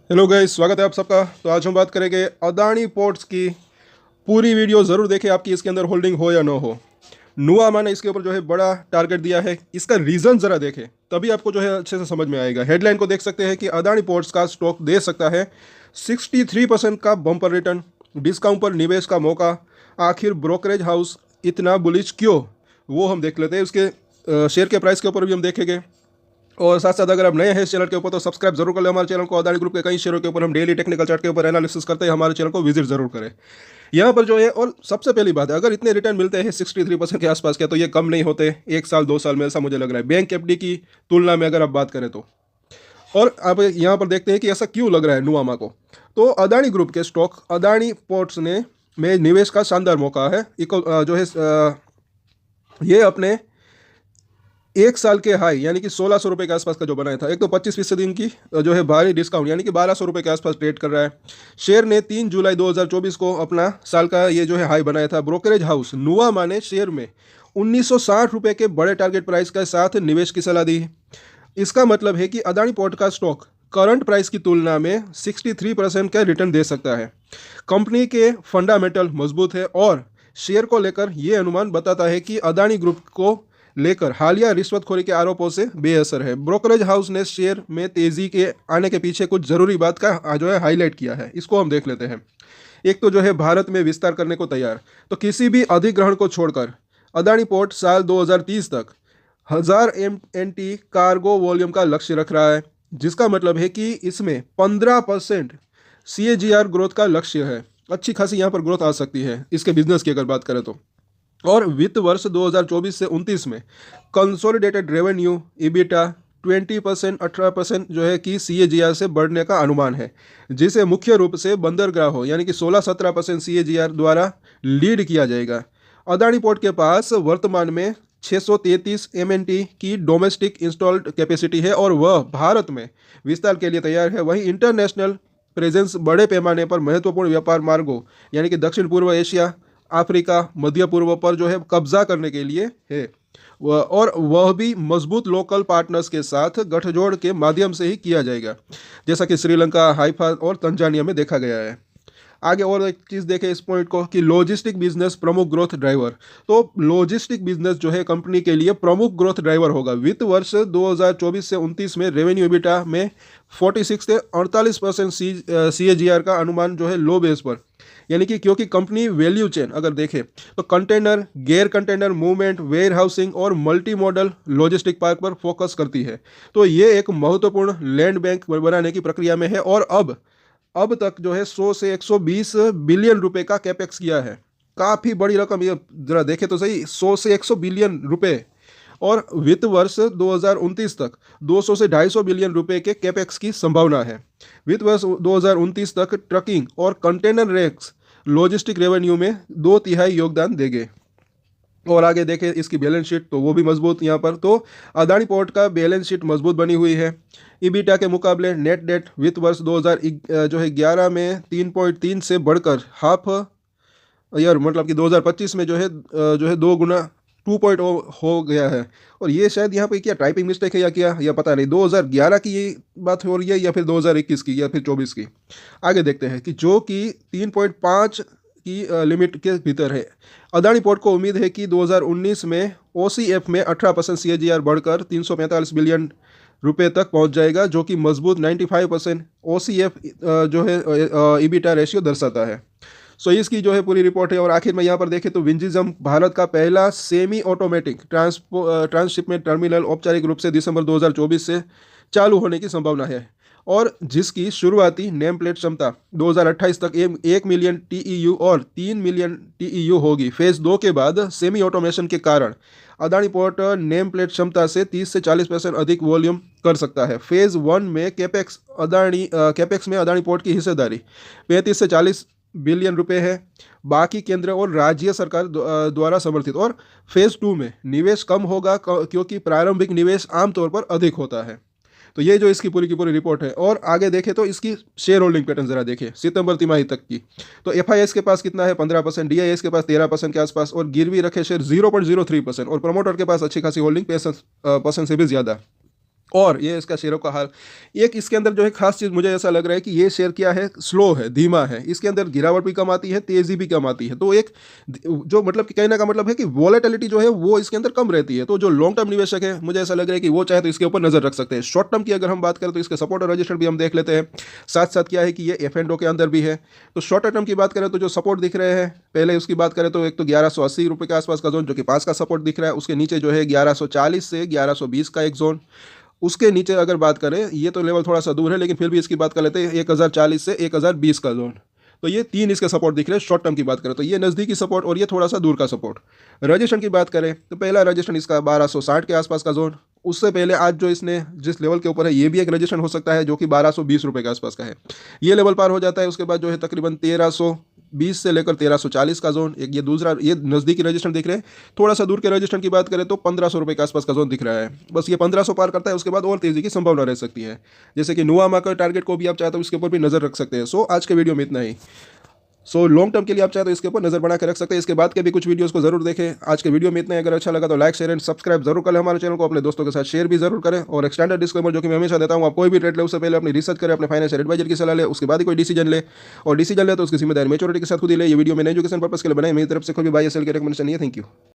Hello guys, स्वागत है आप सबका। तो आज हम बात करेंगे अदानी पोर्ट्स की। पूरी वीडियो ज़रूर देखें, आपकी इसके अंदर होल्डिंग हो या ना हो। नुआमा ने इसके ऊपर जो है बड़ा टारगेट दिया है। इसका रीज़न ज़रा देखें, तभी आपको जो है अच्छे से समझ में आएगा। हेडलाइन को देख सकते हैं कि अदानी पोर्ट्स का स्टॉक दे सकता है 63% का बम्पर रिटर्न, डिस्काउंट पर निवेश का मौका। आखिर ब्रोकरेज हाउस इतना बुलिश क्यों, वो हम देख लेते हैं। उसके शेयर के प्राइस के ऊपर भी हम देखेंगे। और साथ साथ अगर आप नए हैं इस चैनल के ऊपर तो सब्सक्राइब जरूर कर लें हमारे चैनल को। अदानी ग्रुप के कई शेयरों के ऊपर हम डेली टेक्निकल चार्ट के ऊपर एनालिसिस करते हैं, हमारे चैनल को विजिट जरूर करें। यहाँ पर जो है, और सबसे पहली बात है, अगर इतने रिटर्न मिलते हैं 63% के आसपास के, तो ये कम नहीं होते 1 साल 2 साल में, ऐसा मुझे लग रहा है बैंक एफडी की तुलना में अगर आप बात करें तो। और अब यहाँ पर देखते हैं कि ऐसा क्यों लग रहा है नुआमा को। तो अदानी ग्रुप के स्टॉक अदानी पोर्ट्स ने में निवेश का शानदार मौका है। जो है ये अपने 1 साल के हाई यानी कि 1600 रुपये के आसपास का जो बनाया था, एक तो 25% इनकी जो है भारी डिस्काउंट यानी कि 1200 रुपये के आसपास ट्रेड कर रहा है। शेयर ने 3 जुलाई 2024 को अपना साल का ये जो है हाई बनाया था। ब्रोकरेज हाउस नुआमा ने शेयर में 1960 रुपये के बड़े टारगेट प्राइस के साथ निवेश की सलाह दी। इसका मतलब है कि अदानी पोर्ट का स्टॉक करंट प्राइस की तुलना में 63% का रिटर्न दे सकता है। कंपनी के फंडामेंटल मजबूत है और शेयर को लेकर यह अनुमान बताता है कि अदानी ग्रुप को लेकर हालिया रिश्वतखोरी के आरोपों से बेअसर है। ब्रोकरेज हाउस ने शेयर में तेजी के आने के पीछे कुछ जरूरी बात का जो है हाईलाइट किया है, इसको हम देख लेते हैं। एक तो जो है भारत में विस्तार करने को तैयार, तो किसी भी अधिग्रहण को छोड़कर अदानी पोर्ट साल 2030 तक 1000 MNT कार्गो वॉल्यूम का लक्ष्य रख रहा है, जिसका मतलब है कि इसमें 15% CAGR ग्रोथ का लक्ष्य है। अच्छी खासी यहाँ पर ग्रोथ आ सकती है इसके बिजनेस की अगर बात करें तो। और वित्त वर्ष 2024 से 29 में कंसोलिडेटेड रेवेन्यू इबिटा 20% 18% जो है कि CAGR से बढ़ने का अनुमान है, जिसे मुख्य रूप से बंदरगाहों यानी कि 16-17% CAGR द्वारा लीड किया जाएगा। अदानी पोर्ट के पास वर्तमान में 633 MNT की डोमेस्टिक इंस्टॉल्ड कैपेसिटी है और वह भारत में विस्तार के लिए तैयार है। वहीं इंटरनेशनल प्रेजेंस बड़े पैमाने पर महत्वपूर्ण व्यापार मार्गों यानी कि दक्षिण पूर्व एशिया, अफ्रीका, मध्य पूर्व पर जो है कब्जा करने के लिए है। वह भी मजबूत लोकल पार्टनर्स के साथ गठजोड़ के माध्यम से ही किया जाएगा, जैसा कि श्रीलंका, हाइफा और तंजानिया में देखा गया है। आगे और एक चीज़ देखें इस पॉइंट को कि लॉजिस्टिक बिजनेस प्रमुख ग्रोथ ड्राइवर। तो लॉजिस्टिक बिजनेस जो है कंपनी के लिए प्रमुख ग्रोथ ड्राइवर होगा। वित्त वर्ष 2024 से 29 में रेवेन्यू एबिटा में 46 से 48% CAGR का अनुमान जो है लो बेस पर, यानी कि क्योंकि कंपनी वैल्यू चेन अगर देखें तो कंटेनर, गैर कंटेनर मूवमेंट, वेयर हाउसिंग और मल्टी मॉडल लॉजिस्टिक पार्क पर फोकस करती है। तो ये एक महत्वपूर्ण लैंड बैंक बनाने की प्रक्रिया में है और अब तक जो है 100 से 120 बिलियन रुपए का कैपेक्स किया है। काफ़ी बड़ी रकम, ये जरा देखें तो सही, 100 से 100 बिलियन रुपए। और वित्त वर्ष 2029 तक 200 से 250 बिलियन रुपए के कैपेक्स की संभावना है। वित्त वर्ष 2029 तक ट्रकिंग और कंटेनर रैक्स लॉजिस्टिक रेवेन्यू में 2/3 योगदान देंगे। और आगे देखें इसकी बैलेंस शीट, तो वो भी मजबूत। यहाँ पर तो अदानी पोर्ट का बैलेंस शीट मजबूत बनी हुई है। ईबिटा के मुकाबले नेट डेट वित्त वर्ष 2011 में 3.3 से बढ़कर हाफ ईयर मतलब कि 2025 में जो है 2 गुना 2.0 हो गया है। और ये शायद यहाँ पे क्या टाइपिंग मिस्टेक है या पता नहीं, 2011 की ये बात हो रही है या फिर 2021 की या फिर 24 की। आगे देखते हैं कि जो कि 3.5 की लिमिट के भीतर है। अदानी पोर्ट को उम्मीद है कि 2019 में OCF में 18% CAGR बढ़कर 345 बिलियन रुपए तक पहुंच जाएगा, जो कि मजबूत 95% OCF जो है EBITDA रेशियो दर्शाता है। सो इसकी जो है पूरी रिपोर्ट है। और आखिर में यहाँ पर देखें तो विंजिज्म भारत का पहला सेमी ऑटोमेटिक ट्रांसशिपमेंट टर्मिनल औपचारिक रूप से दिसंबर 2024 से चालू होने की संभावना है और जिसकी शुरुआती नेम प्लेट क्षमता 2028 तक 1 मिलियन TEU और 3 मिलियन TEU होगी। फेज 2 के बाद सेमी ऑटोमेशन के कारण अदानी पोर्ट नेम प्लेट क्षमता से 30 से 40% अधिक वॉल्यूम कर सकता है। फेज 1 में कैपेक्स में अदानी पोर्ट की हिस्सेदारी 35 से 40 बिलियन रुपए है, बाकी केंद्र और राज्य सरकार द्वारा समर्थित। और फेज 2 में निवेश कम होगा क्योंकि प्रारंभिक निवेश आमतौर पर अधिक होता है। तो ये जो इसकी पूरी की पूरी रिपोर्ट है। और आगे देखें तो इसकी शेयर होल्डिंग पैटर्न जरा देखें सितंबर तिमाही तक की। तो FIS के पास कितना है 15%, DIS के पास 13% के आसपास और गिरवी रखे शेयर 0.03% और प्रमोटर के पास अच्छी खासी होल्डिंग 65% से भी ज़्यादा। और ये इसका शेयरों का हाल। एक इसके अंदर जो है खास चीज़ मुझे ऐसा लग रहा है कि ये शेयर क्या है, स्लो है, धीमा है, इसके अंदर गिरावट भी कम आती है, तेज़ी भी कम आती है। तो एक जो मतलब कि कहने का मतलब है कि वॉलेटिलिटी जो है वो इसके अंदर कम रहती है। तो जो लॉन्ग टर्म निवेशक है, मुझे ऐसा लग रहा है कि वो चाहे तो इसके ऊपर नजर रख सकते हैं। शॉर्ट टर्म की अगर हम बात करें तो इसके सपोर्ट और रजिस्टर भी हम देख लेते हैं। साथ साथ क्या है कि ये F&O के अंदर भी है। तो शॉर्ट टर्म की बात करें तो जो सपोर्ट दिख रहे हैं, पहले उसकी बात करें तो एक तो 1180 रुपये के आसपास का जोन जो कि 5 का सपोर्ट दिख रहा है, उसके नीचे जो है 1140 से 1120 का एक जोन, उसके नीचे अगर बात करें, ये तो लेवल थोड़ा सा दूर है लेकिन फिर भी इसकी बात कर लेते हैं 1040 से 1020 का जोन। तो ये 3 इसके सपोर्ट दिख रहे हैं शॉर्ट टर्म की बात करें तो। ये नज़दीकी सपोर्ट और ये थोड़ा सा दूर का सपोर्ट। रजिस्ट्रेशन की बात करें तो पहला रजिस्ट्रेशन इसका 1260 के आसपास का जोन। उससे पहले आज जो इसने जिस लेवल के ऊपर है, ये भी एक रजिस्ट्रेशन हो सकता है जो कि 1220 रुपये के आसपास का है। ये लेवल पार हो जाता है, उसके बाद जो है तकरीबन 1320 से लेकर 1340 का जोन, एक ये दूसरा, ये नज़दीकी रजिस्ट्रेशन दिख रहे हैं। थोड़ा सा दूर के रजिस्ट्रेशन की बात करें तो 1500 रुपये के आसपास का जोन दिख रहा है। बस ये 1500 पार करता है, उसके बाद और तेज़ी की संभावना रह सकती है। जैसे कि नुआमा का टारगेट को भी आप चाहते हो उसके ऊपर भी नज़र रख सकते हैं। सो आज के वीडियो में इतना ही। लॉन्ग टर्म के लिए आप चाहे तो इसके ऊपर नजर बना के रख सकते हैं। इसके बाद के भी कुछ वीडियोस को जरूर देखें। आज के वीडियो में इतना ही। अगर अच्छा लगा तो लाइक, शेयर एंड सब्सक्राइब जरूर करें हमारे चैनल को। अपने दोस्तों के साथ शेयर भी जरूर करें। और एक स्टैंडर्ड डिस्क्लेमर जो कि मैं हमेशा देता हूं, आप कोई भी ट्रेड ले उससे पहले अपनी रिसर्च करें, अपने फाइनेंशियल एडवाइजर की सलाह ले, उसके बाद ही कोई डिसीजन ले। और डिसीजन ले तो उसकी जिम्मेदारी मैच्योरिटी के साथ खुद ही ले। ये वीडियो मैंने एजुकेशन पर्पस के लिए बनाई, मेरी तरफ से कोई भी बाय या सेल की रिकमेंडेशन नहीं है। Thank you.